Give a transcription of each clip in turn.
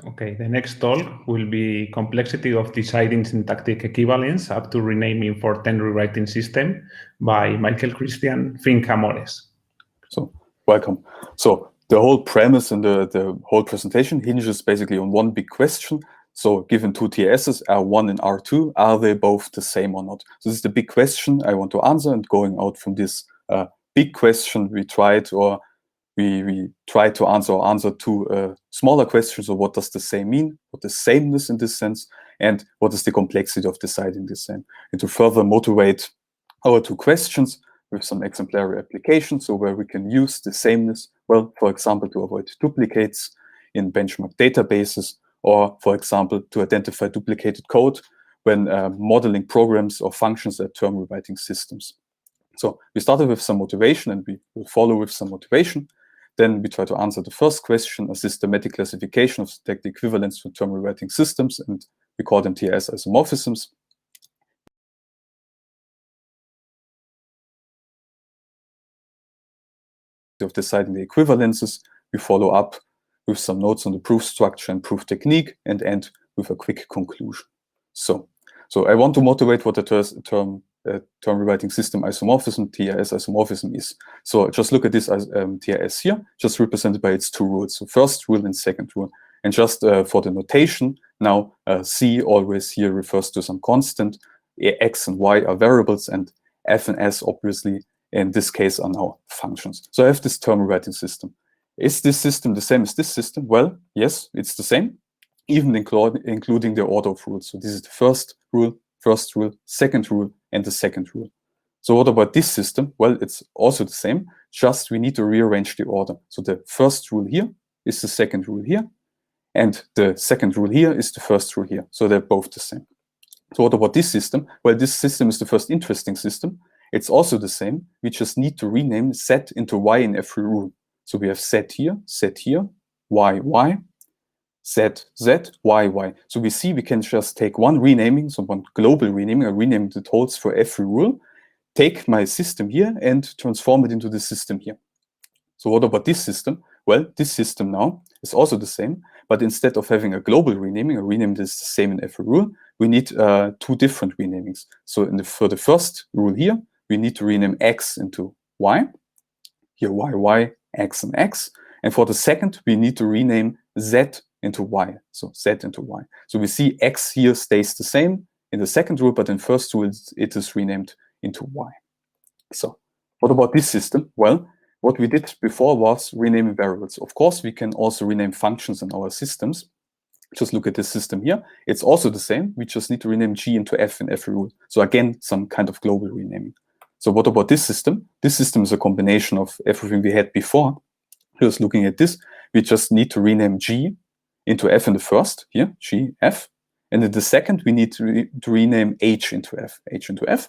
Okay, the next talk will be complexity of deciding syntactic equivalence up to renaming for 10 rewriting system by Michael Christian Fink Amores. So, welcome. So, the whole premise and the whole presentation hinges basically on one big question. So, given two TSs, R1 and R2, are they both the same or not? So, this is the big question I want to answer, and going out from this big question, we try to answer two smaller questions of what does the same mean, what is sameness in this sense, and what is the complexity of deciding the same. And to further motivate our two questions with some exemplary applications, so where we can use the sameness, well, for example, to avoid duplicates in benchmark databases, or, for example, to identify duplicated code when modeling programs or functions at term rewriting systems. So we started with some motivation, and we will follow with some motivation. Then we try to answer the first question, a systematic classification of syntactic equivalence for term rewriting systems, and we call them TRS isomorphisms. Of deciding the equivalences, we follow up with some notes on the proof structure and proof technique, and end with a quick conclusion. So I want to motivate what the term rewriting system isomorphism, TRS isomorphism, is. So just look at this as TRS here, just represented by its two rules. So first rule and second rule. And just for the notation, now C always here refers to some constant. X and Y are variables, and F and S obviously in this case are now functions. So I have this term rewriting system. Is this system the same as this system? Well, yes, it's the same, even including the order of rules. So this is the first rule, second rule, and the second rule. So what about this system? Well, it's also the same, just we need to rearrange the order. So the first rule here is the second rule here, and the second rule here is the first rule here. So they're both the same. So what about this system? Well, this system is the first interesting system. It's also the same. We just need to rename Z into Y in every rule. So we have Z here, Y, Y, Z, Z, Y, Y. So we see we can just take one renaming, so one global renaming, I rename the totals for every rule, take my system here and transform it into the system here. So what about this system? Well, this system now is also the same, but instead of having a global renaming, a rename that is the same in every rule, we need two different renamings. So for the first rule here, we need to rename X into Y. Here, Y, Y, X, and X. And for the second, we need to rename Z into Y. So Z into Y. So we see X here stays the same in the second rule, but in first rule, it is renamed into Y. So what about this system? Well, what we did before was renaming variables. Of course, we can also rename functions in our systems. Just look at this system here. It's also the same. We just need to rename G into F in every rule. So again, some kind of global renaming. So what about this system? This system is a combination of everything we had before. Just looking at this, we just need to rename G into F in the first, here, G, F. And in the second, we need to rename H into F,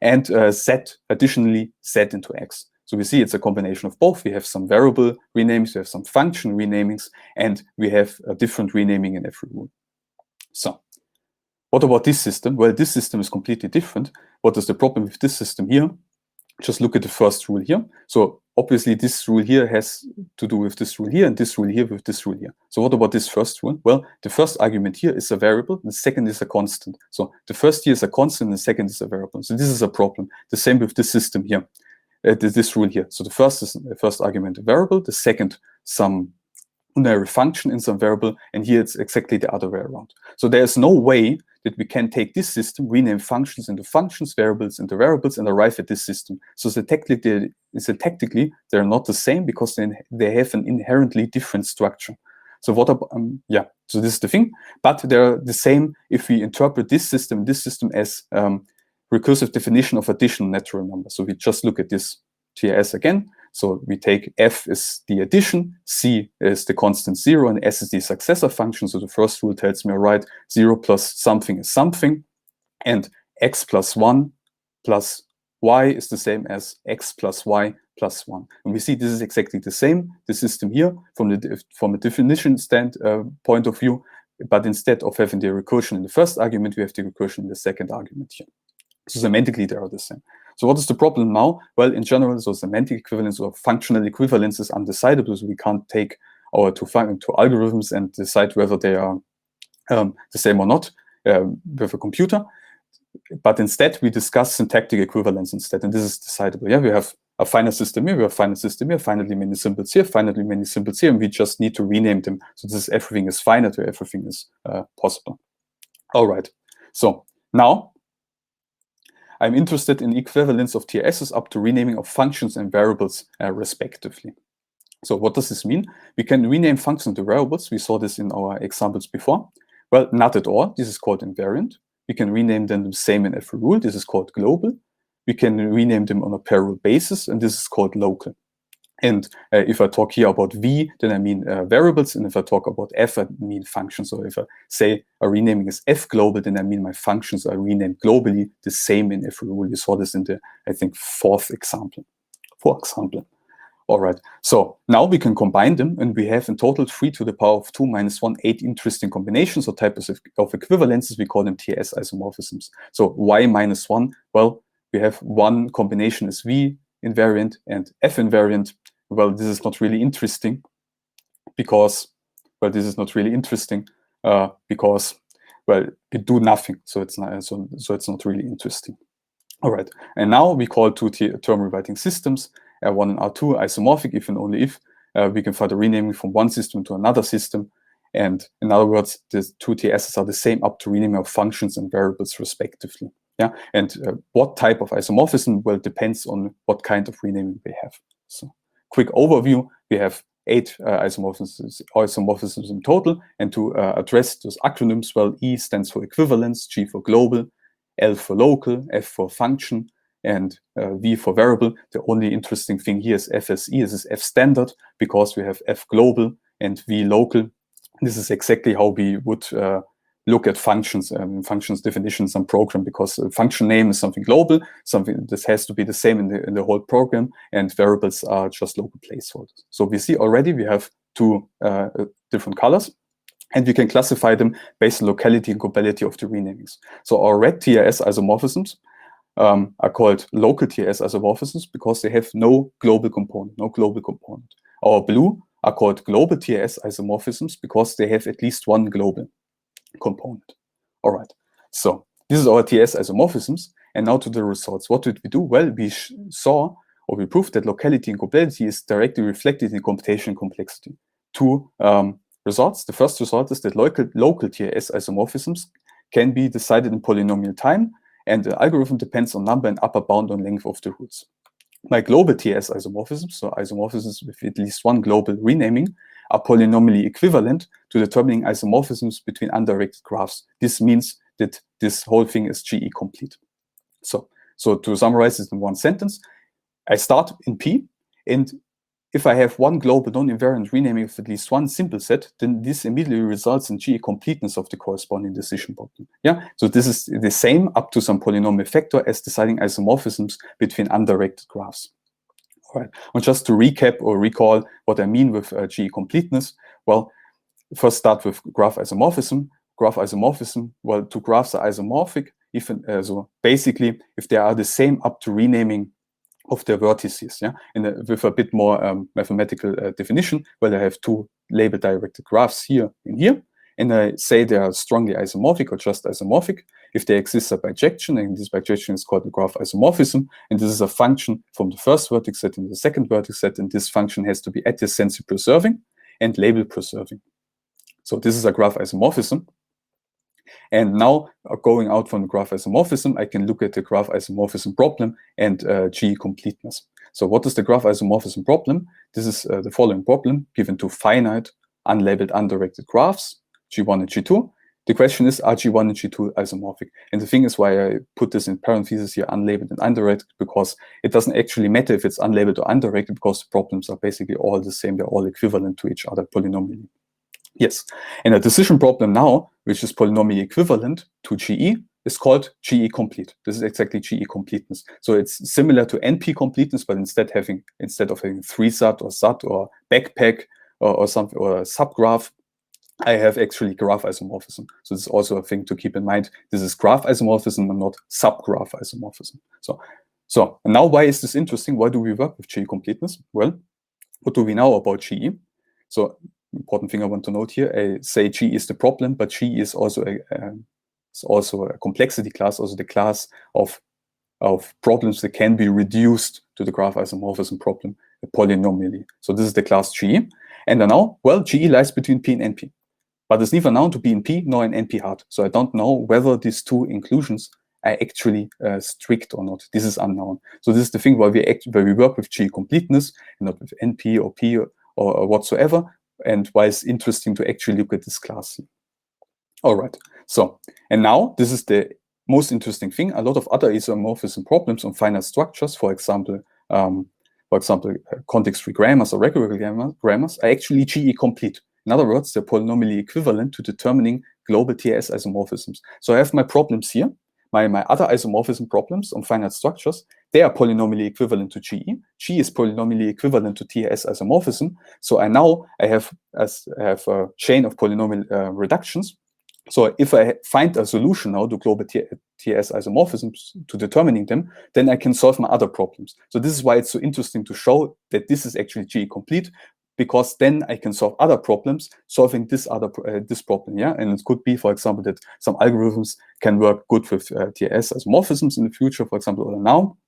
and Z, additionally, Z into X. So we see it's a combination of both. We have some variable renames, we have some function renamings, and we have a different renaming in every rule. So what about this system? Well, this system is completely different. What is the problem with this system here? Just look at the first rule here. So obviously this rule here has to do with this rule here, and this rule here with this rule here. So what about this first rule? Well, the first argument here is a variable, the second is a constant. So the first here is a constant, and the second is a variable. So this is a problem. The same with this system here, this rule here. So the first argument a variable, the second some unary function in some variable, and here it's exactly the other way around. So there's no way that we can take this system, rename functions into functions, variables into variables, and arrive at this system. So syntactically, they're not the same because they have an inherently different structure. So so this is the thing. But they're the same if we interpret this system as recursive definition of additional natural numbers. So we just look at this TRS again. So we take F is the addition, C is the constant 0, and S is the successor function. So the first rule tells me, all right, 0 plus something is something, and X plus 1 plus Y is the same as X plus Y plus 1. And we see this is exactly the same, the system here, from a definition point of view, but instead of having the recursion in the first argument, we have the recursion in the second argument here. So semantically, they are the same. So what is the problem now? Well, in general, so semantic equivalence or functional equivalence is undecidable, so we can't take our two algorithms and decide whether they are the same or not with a computer. But instead, we discuss syntactic equivalence instead, and this is decidable. Yeah, we have a finite system here, we have a finite system here, finitely many symbols here, finitely many symbols here, and we just need to rename them. So this is everything is finite, or everything is possible. All right. So now I'm interested in equivalence of TSs up to renaming of functions and variables respectively. So what does this mean? We can rename functions to variables. We saw this in our examples before. Well, not at all. This is called invariant. We can rename them the same in every rule. This is called global. We can rename them on a per rule basis, and this is called local. And if I talk here about V, then I mean variables. And if I talk about F, I mean functions. So if I say a renaming is F global, then I mean my functions are renamed globally the same in every rule. You saw this in the, I think, fourth example. For example. All right. So now we can combine them, and we have in total 3 to the power of 2 minus 1, 8 interesting combinations or types of equivalences. We call them TS isomorphisms. So Y minus 1, well, we have one combination is V invariant and F invariant. Well, this is not really interesting because, well, we do nothing. So it's not, so it's not really interesting. All right. And now we call two term rewriting systems, R1 and R2 isomorphic if and only if we can find a renaming from one system to another system. And in other words, the two TSs are the same up to renaming of functions and variables respectively. Yeah. And what type of isomorphism? Well, it depends on what kind of renaming we have. So quick overview, we have 8 isomorphisms in total. And to address those acronyms, well, E stands for equivalence, G for global, L for local, F for function, and V for variable. The only interesting thing here is FSE. This is F standard because we have F global and V local. This is exactly how we would look at functions and functions definitions and program, because a function name is something global, something that has to be the same in the whole program, and variables are just local placeholders. So we see already we have 2 different colors, and we can classify them based on locality and globality of the renamings. So our red TRS isomorphisms are called local TRS isomorphisms because they have no global component, Our blue are called global TRS isomorphisms because they have at least one global component. All right, so this is our TS isomorphisms. And now to the results. What did we do? Well, we saw, or we proved that locality and globality is directly reflected in computation complexity. 2 results. The first result is that local TS isomorphisms can be decided in polynomial time, and the algorithm depends on number and upper bound on length of the roots. My global TS isomorphisms, so isomorphisms with at least one global renaming, are polynomially equivalent to determining isomorphisms between undirected graphs. This means that this whole thing is GE complete. So to summarize this in one sentence, I start in P, and if I have one global non-invariant renaming of at least one simple set, then this immediately results in GE completeness of the corresponding decision problem. Yeah, so this is the same up to some polynomial factor as deciding isomorphisms between undirected graphs. All right. And just to recap or recall what I mean with GE completeness, well, first start with graph isomorphism. Graph isomorphism, well, 2 graphs are isomorphic. So basically, if they are the same up to renaming of their vertices, yeah, and with a bit more mathematical definition, well, I have 2 label-directed graphs here and here, and I say they are strongly isomorphic or just isomorphic if they exist a bijection, and this bijection is called the graph isomorphism, and this is a function from the first vertex set and the second vertex set, and this function has to be adjacency preserving and label preserving. So this is a graph isomorphism. And now, going out from the graph isomorphism, I can look at the graph isomorphism problem and GE completeness. So what is the graph isomorphism problem? This is the following problem given 2 finite, unlabeled, undirected graphs, G1 and G2. The question is, are G1 and G2 isomorphic? And the thing is why I put this in parentheses here, unlabeled and undirected, because it doesn't actually matter if it's unlabeled or undirected, because the problems are basically all the same. They're all equivalent to each other polynomially. Yes, and a decision problem now, which is polynomially equivalent to GE, is called GE complete. This is exactly GE completeness. So it's similar to NP completeness, but instead of having 3-SAT or SAT or backpack or something or a subgraph, I have actually graph isomorphism. So this is also a thing to keep in mind. This is graph isomorphism and not subgraph isomorphism. So now why is this interesting? Why do we work with GE completeness? Well, what do we know about GE? So important thing I want to note here. I say G is the problem, but G is also a complexity class, also the class of problems that can be reduced to the graph isomorphism problem polynomially. So this is the class G. And now, well, G lies between P and NP. But it's neither known to be in P nor in NP hard. So I don't know whether these two inclusions are actually strict or not. This is unknown. So this is the thing where we work with G completeness and not with NP or P or whatsoever, and why it's interesting to actually look at this class here. All right. So, and now this is the most interesting thing. A lot of other isomorphism problems on finite structures, for example, context-free grammars or regular grammars, are actually GE complete. In other words, they're polynomially equivalent to determining global TS isomorphisms. So I have my problems here. My other isomorphism problems on finite structures, they are polynomially equivalent to GE. G is polynomially equivalent to TS isomorphism. So I have a chain of polynomial reductions. So if I find a solution now to global TS isomorphisms to determining them, then I can solve my other problems. So this is why it's so interesting to show that this is actually GE complete, because then I can solve other problems solving this problem, yeah? And it could be, for example, that some algorithms can work good with TS isomorphisms in the future, for example, or now,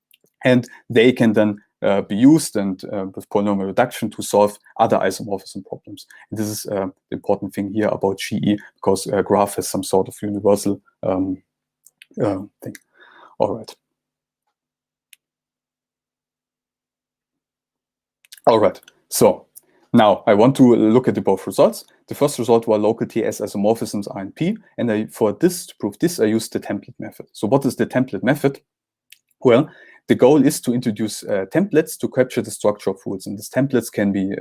and they can then be used and with polynomial reduction to solve other isomorphism problems. And this is the important thing here about GE, because graph has some sort of universal thing. All right. All right. So now I want to look at the both results. The first result were local TS isomorphisms are in P, and to prove this, I used the template method. So what is the template method? Well, the goal is to introduce templates to capture the structure of rules, and these templates can be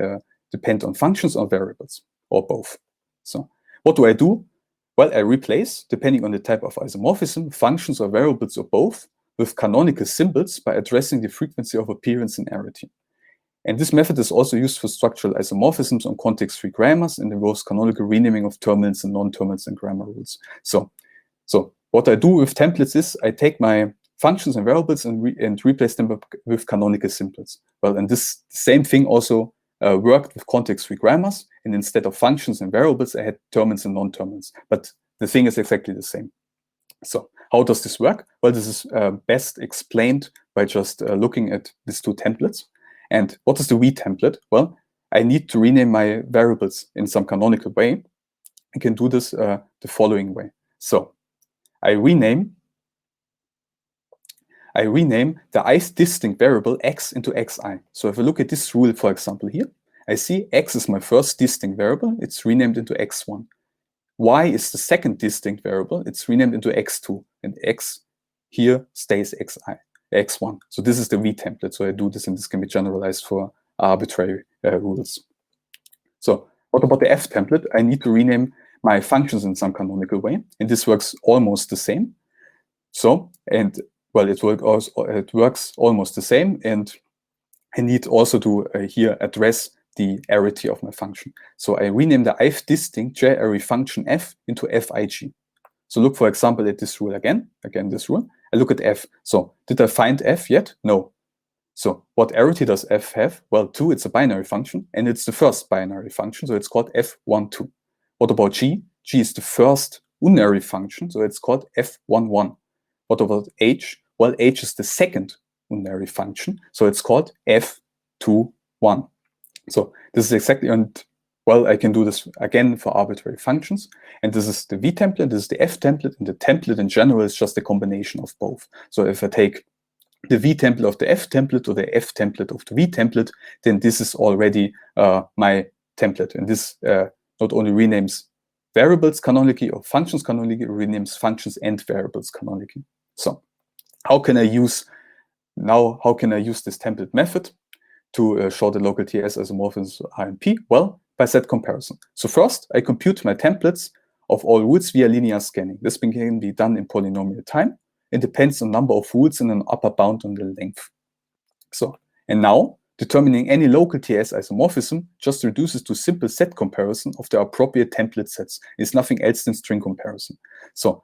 depend on functions or variables, or both. So what do I do? Well, I replace, depending on the type of isomorphism, functions or variables or both with canonical symbols by addressing the frequency of appearance in arity. And this method is also used for structural isomorphisms on context-free grammars and involves canonical renaming of terminals and non-terminals in grammar rules. So what I do with templates is I take my functions and variables and replace them with canonical symbols. Well, and this same thing also worked with context-free grammars, and instead of functions and variables, I had terminals and non-terminals. But the thing is exactly the same. So how does this work? Well, this is best explained by just looking at these two templates. And what is the V template? Well, I need to rename my variables in some canonical way. I can do this the following way. So I rename the ith distinct variable x into xi. So if I look at this rule, for example, here, I see x is my first distinct variable. It's renamed into x1. Y is the second distinct variable. It's renamed into x2. And x here stays x1. So this is the V template. So I do this, and this can be generalized for arbitrary rules. So what about the F template? I need to rename my functions in some canonical way. And this works almost the same. So, and well, it works almost the same, and I need also to here address the arity of my function. So I rename the ith distinct j-array function f into fig. So look, for example, at this rule again this rule. I look at f. So did I find f yet? No. So what arity does f have? Well, 2, it's a binary function, and it's the first binary function, so it's called f12. What about g? G is the first unary function, so it's called f11. What about h? Well, h is the second unary function, so it's called f21. So this is exactly, and well, I can do this again for arbitrary functions. And this is the V template, this is the F template, and the template in general is just a combination of both. So if I take the V template of the F template or the F template of the V template, then this is already my template. And this not only renames variables canonically or functions canonically, it renames functions and variables canonically. So how can I use this template method to show the local TS isomorphisms are in P? Well, by set comparison. So first, I compute my templates of all rules via linear scanning. This can be done in polynomial time. It depends on number of rules and an upper bound on the length. So, and now, determining any local TS isomorphism just reduces to simple set comparison of the appropriate template sets. It's nothing else than string comparison. So,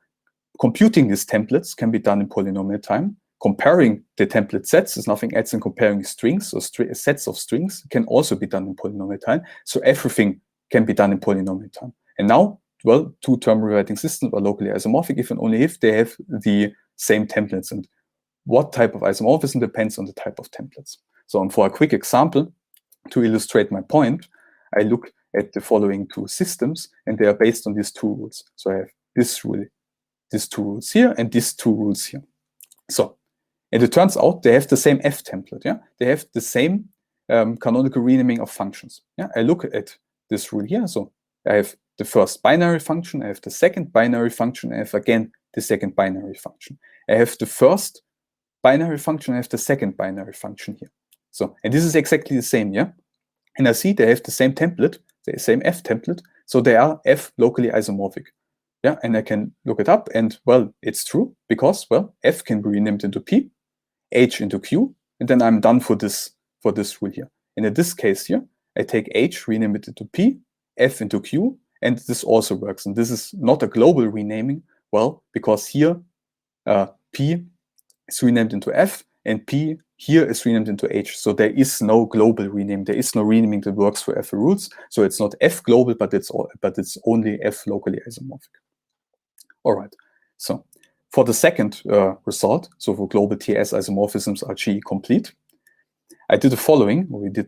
computing these templates can be done in polynomial time. Comparing the template sets is nothing else than comparing strings or sets of strings. It can also be done in polynomial time. So everything can be done in polynomial time. And now, well, two-term rewriting systems are locally isomorphic if and only if they have the same templates. And what type of isomorphism depends on the type of templates. So for a quick example, to illustrate my point, I look at the following two systems, and they are based on these two rules. So I have this rule, these two rules here, and these two rules here. So, and it turns out they have the same F template. Yeah, they have the same canonical renaming of functions. Yeah, I look at this rule here. So I have the first binary function, I have the second binary function, I have again the second binary function. I have the first binary function, I have the second binary function here. So, and this is exactly the same, yeah? And I see they have the same template, the same F template, so they are F locally isomorphic. Yeah, and I can look it up, and well, it's true, because, well, F can be renamed into P, H into Q, and then I'm done for this rule here. And in this case here, I take H, rename it into P, F into Q, and this also works. And this is not a global renaming, well, because here P is renamed into F, and P here is renamed into H. So there is no global rename. There is no renaming that works for F rules. So it's not F global, but it's only F locally isomorphic. All right. So for the second result, so for global TS isomorphisms are GE complete, we did the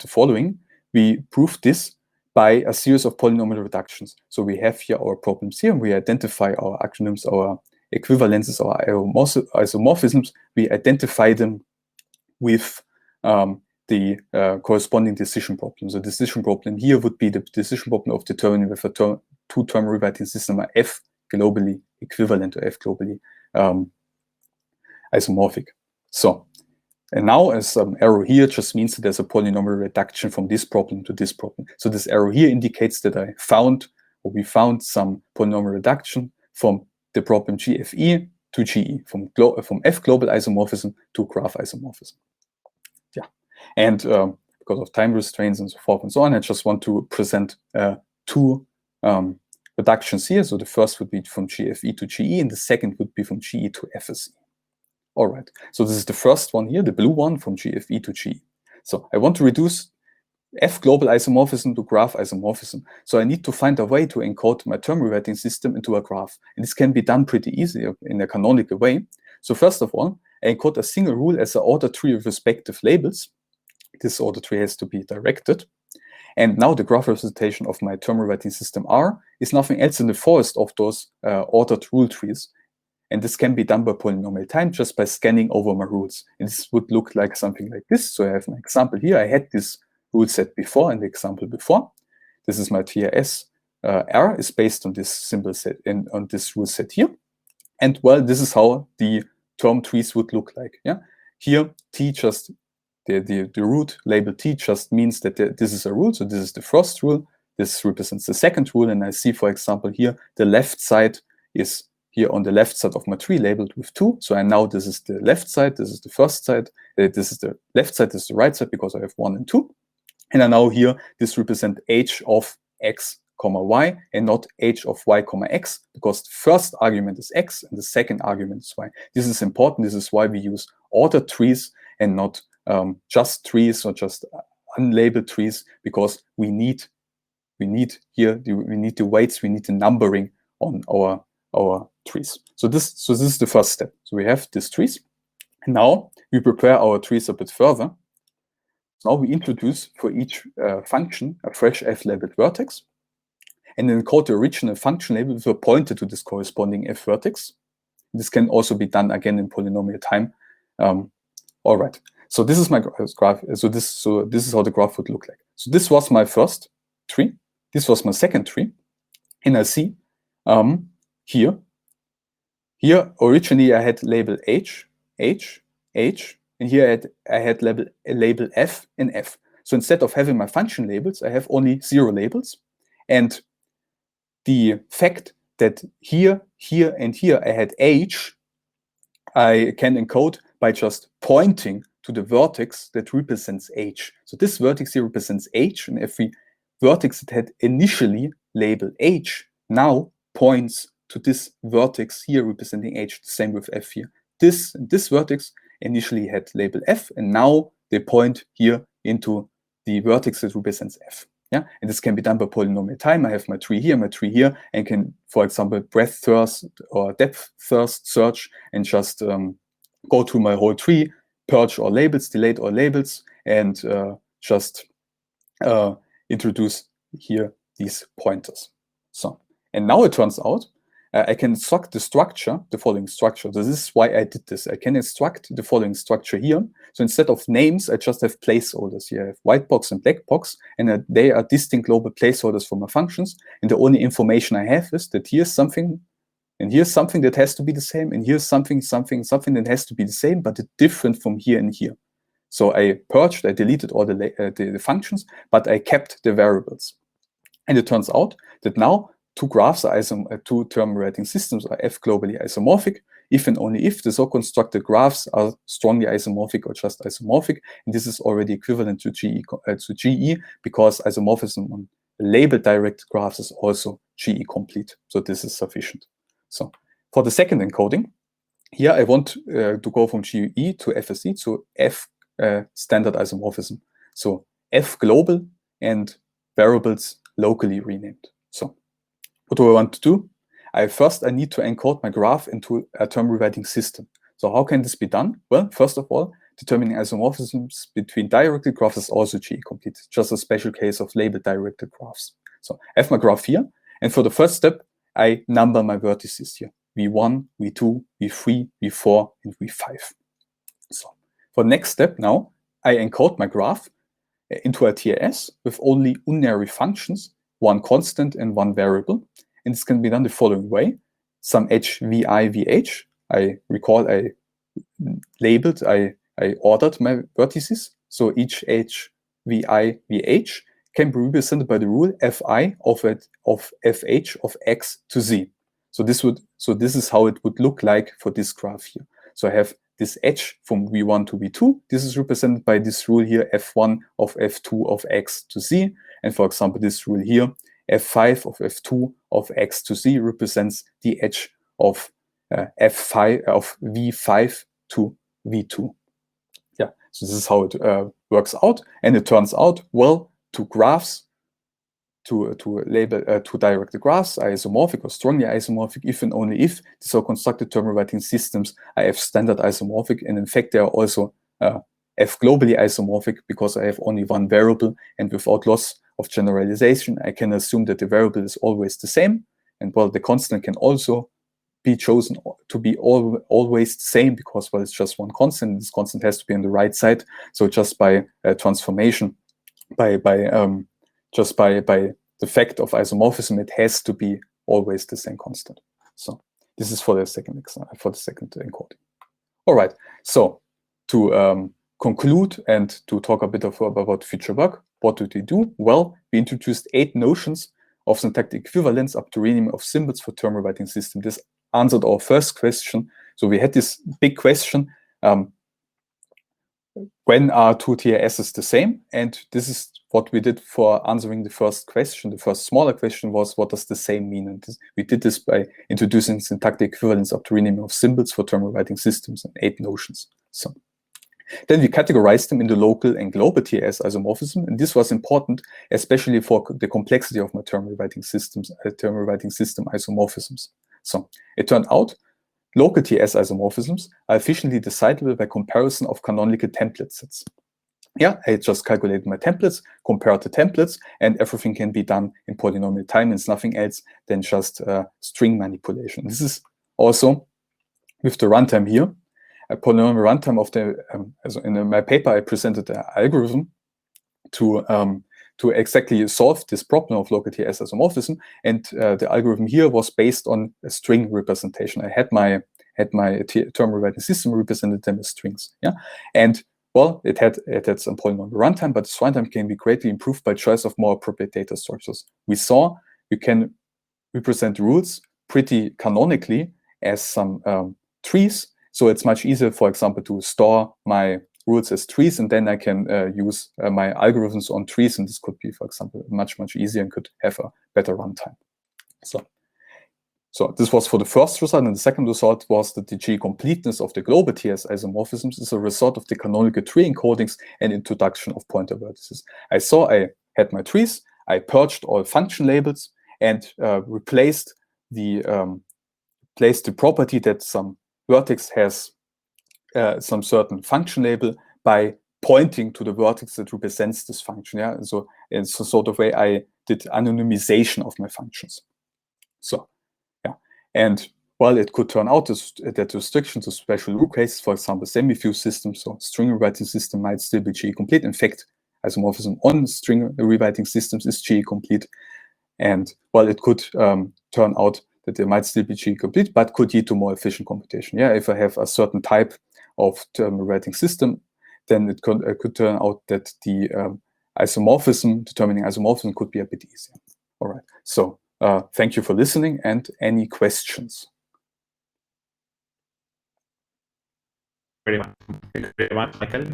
following. We proved this by a series of polynomial reductions. So we have here our problems here, and we identify our acronyms, our equivalences, our isomorphisms. We identify them with the corresponding decision problem. So the decision problem here would be the decision problem of determining whether two-term rewriting system are F globally equivalent to F globally isomorphic. So, and now as arrow here just means that there's a polynomial reduction from this problem to this problem. So this arrow here indicates that we found some polynomial reduction from the problem GFE to GE, from F global isomorphism to graph isomorphism. Yeah, and because of time restraints and so forth and so on, I just want to present two reductions here. So the first would be from GFE to GE, and the second would be from GE to FSE. All right, so this is the first one here, the blue one, from GFE to GE. So I want to reduce F global isomorphism to graph isomorphism. So I need to find a way to encode my term rewriting system into a graph. And this can be done pretty easily in a canonical way. So first of all, I encode a single rule as an order tree of respective labels. This order tree has to be directed. And now the graph representation of my term rewriting system R is nothing else than the forest of those ordered rule trees. And this can be done by polynomial time, just by scanning over my rules. And this would look like something like this. So I have an example here. I had this rule set before in the example before. This is my TRS. R is based on this symbol set and on this rule set here. And well, this is how the term trees would look like. Yeah, here T just the root label T just means that this is a rule. So this is the first rule. This represents the second rule. And I see, for example, here the left side is here on the left side of my tree labeled with 2. So now this is the left side, this is the first side, this is the left side, this is the right side, because I have 1 and 2. And I now here, this represents h of x, y, and not h of y, x, because the first argument is x and the second argument is y. This is important. This is why we use ordered trees and not just trees or just unlabeled trees, because we need the weights, we need the numbering on our trees. So this is the first step. So we have these trees. And now we prepare our trees a bit further. So now we introduce for each function a fresh F-labeled vertex, and then encode the original function label with a pointer to this corresponding F vertex. This can also be done again in polynomial time. All right. So this is my graph. So this is how the graph would look like. So this was my first tree. This was my second tree, and I see here originally I had label H, and here I had label F and F. So instead of having my function labels, I have only 0 labels. And the fact that here, and here I had H, I can encode by just pointing to the vertex that represents H. So this vertex here represents H, and every vertex that had initially label H now points to this vertex here representing H. The same with F here. This vertex initially had label F, and now they point here into the vertex that represents F. Yeah, and this can be done by polynomial time. I have my tree here, and can, for example, breadth first or depth first search and just go through my whole tree, purge all labels, delete all labels, and just introduce here these pointers. So, and now it turns out I can instruct the structure, the following structure. So this is why I did this. I can instruct the following structure here. So instead of names, I just have placeholders here. I have white box and black box, and they are distinct global placeholders for my functions. And the only information I have is that here's something, and here's something that has to be the same, and here's something that has to be the same, but it's different from here and here. So I purged, I deleted all the functions, but I kept the variables. And it turns out that now two graphs are two-term rewriting systems are F globally isomorphic if and only if the so-constructed graphs are strongly isomorphic or just isomorphic. And this is already equivalent to GE because isomorphism on labeled direct graphs is also GE complete. So this is sufficient. So for the second encoding, here I want to go from GE to FSE to F standard isomorphism. So F global and variables locally renamed. So what do I want to do? First, I need to encode my graph into a term rewriting system. So how can this be done? Well, first of all, determining isomorphisms between directed graphs is also GE complete. It's just a special case of labeled directed graphs. So I have my graph here. And for the first step, I number my vertices here. V1, V2, V3, V4, and V5. So for the next step now, I encode my graph into a TRS with only unary functions, one constant and one variable. And this can be done the following way. Some h, vi, vh. I recall I labeled, I ordered my vertices. So each h, vi, vh can be represented by the rule fi of fh of x to z. So this is how it would look like for this graph here. So I have this h from v1 to v2. This is represented by this rule here, f1 of f2 of x to z. And for example, this rule here, f5 of f2 of x to z represents the edge of f5 of v5 to v2. Yeah, so this is how it works out. And it turns out, well, two graphs, to directed graphs are isomorphic or strongly isomorphic if and only if the so-constructed term rewriting systems are F standard isomorphic. And in fact, they are also F globally isomorphic because I have only one variable, and without loss of generalization, I can assume that the variable is always the same. And well, the constant can also be chosen to be always the same because, well, it's just one constant. This constant has to be on the right side. So just by transformation, by the fact of isomorphism, it has to be always the same constant. So this is for the second encoding. All right. So to conclude and to talk a bit about future work, what did we do? Well, we introduced 8 notions of syntactic equivalence up to renaming of symbols for term rewriting system. This answered our first question. So we had this big question. When are two TRSs the same? And this is what we did for answering the first question. The first smaller question was, what does the same mean? And we did this by introducing syntactic equivalence up to renaming of symbols for term rewriting systems and 8 notions. So then we categorized them into local and global TRS isomorphism. And this was important, especially for the complexity of my term rewriting system isomorphisms. So it turned out local TS isomorphisms are efficiently decidable by comparison of canonical template sets. Yeah, I just calculated my templates, compared the templates, and everything can be done in polynomial time. It's nothing else than just string manipulation. This is also with the runtime here, a polynomial runtime of the, so in my paper, I presented an algorithm to exactly solve this problem of local TS isomorphism, and the algorithm here was based on a string representation. I had my term rewriting system represented them as strings. Yeah, and well, it had some polynomial runtime, but this runtime can be greatly improved by choice of more appropriate data structures. We saw you can represent rules pretty canonically as some trees, so it's much easier, for example, to store my rules as trees, and then I can use my algorithms on trees, and this could be, for example, much easier and could have a better runtime. So this was for the first result, and the second result was that the G completeness of the global TS isomorphisms is a result of the canonical tree encodings and introduction of pointer vertices. I had my trees, I purged all function labels and replaced the property that some vertex has some certain function label by pointing to the vertex that represents this function. Yeah, so it's a sort of way I did anonymization of my functions. So yeah, and well, it could turn out that restrictions to special rule cases, for example, semi-fused systems or string rewriting system, might still be GE complete. In fact, isomorphism on string rewriting systems is GE complete. And well, it could turn out that they might still be GE complete, but could lead to more efficient computation. Yeah, if I have a certain type of term rewriting system, then it could turn out that the determining isomorphism could be a bit easier. All right, so thank you for listening, and any questions? Thank you very much, Michael.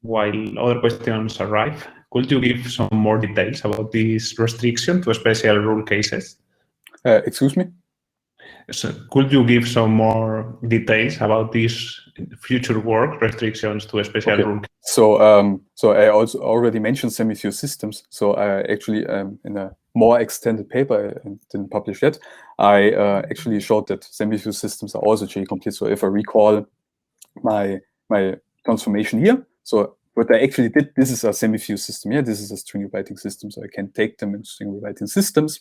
While other questions arrive, could you give some more details about this restriction to special rule cases? Excuse me? So could you give some more details about these future work restrictions to a special rule case? So, so I also already mentioned semi-fused systems. So I actually, in a more extended paper, I didn't publish yet, I actually showed that semi-fused systems are also GE complete. So if I recall my transformation here, so what I actually did, this is a semi-fused system here. This is a string rewriting system, so I can take them in string rewriting systems.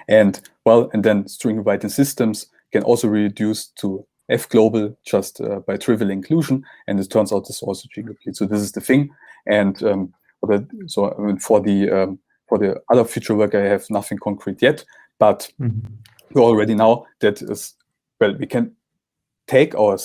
And well, and then string rewriting systems can also be reduced to F global just by trivial inclusion, and it turns out this is also GE complete. So this is the thing. And so I mean, for the other future work, I have nothing concrete yet, but we already know that is, well, we can take our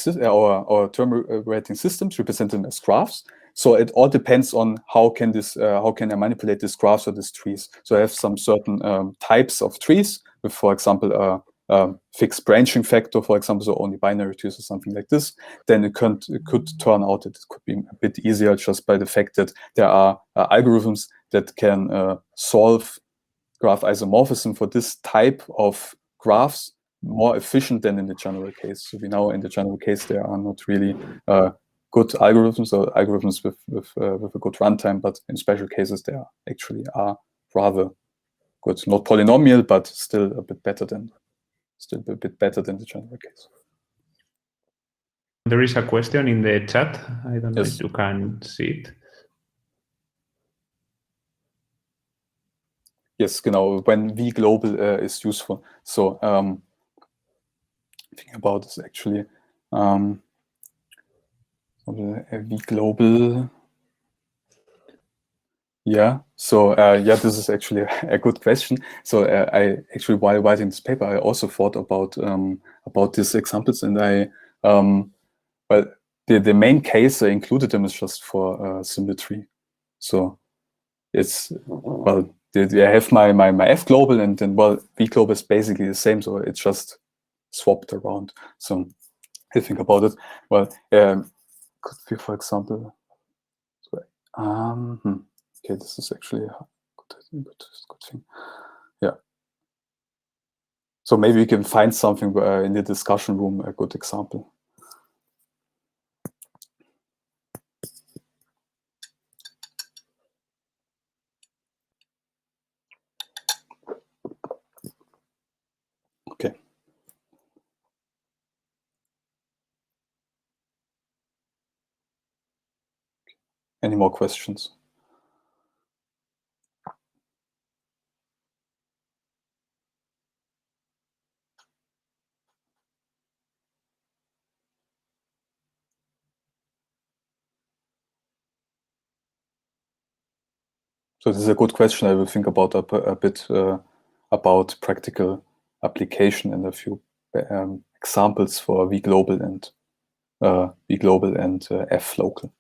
term rewriting systems, represent them as graphs. So it all depends on how can I manipulate these graphs or these trees. So I have some certain types of trees with, for example, fixed branching factor, for example, so only binary trees or something like this. Then it could turn out that it could be a bit easier just by the fact that there are algorithms that can solve graph isomorphism for this type of graphs more efficient than in the general case. So we know in the general case there are not really good algorithms or algorithms with a good runtime, but in special cases they are rather good. Not polynomial, but still a bit better than the general case. There is a question in the chat. I don't know if you can see it. Yes, genau, when V global is useful. So think about this actually. V global. Yeah, so yeah, this is actually a good question. So I actually, while writing this paper, I also thought about these examples, and I well, the main case I included them is just for symmetry. So it's, well, I have my F global, and then, well, V global is basically the same, so it's just swapped around. So I think about it. Well, could be, for example, okay, this is actually a good thing. Yeah. So maybe we can find something in the discussion room, a good example. Okay. Any more questions? So this is a good question. I will think about a bit about practical application and a few examples for V global and F local.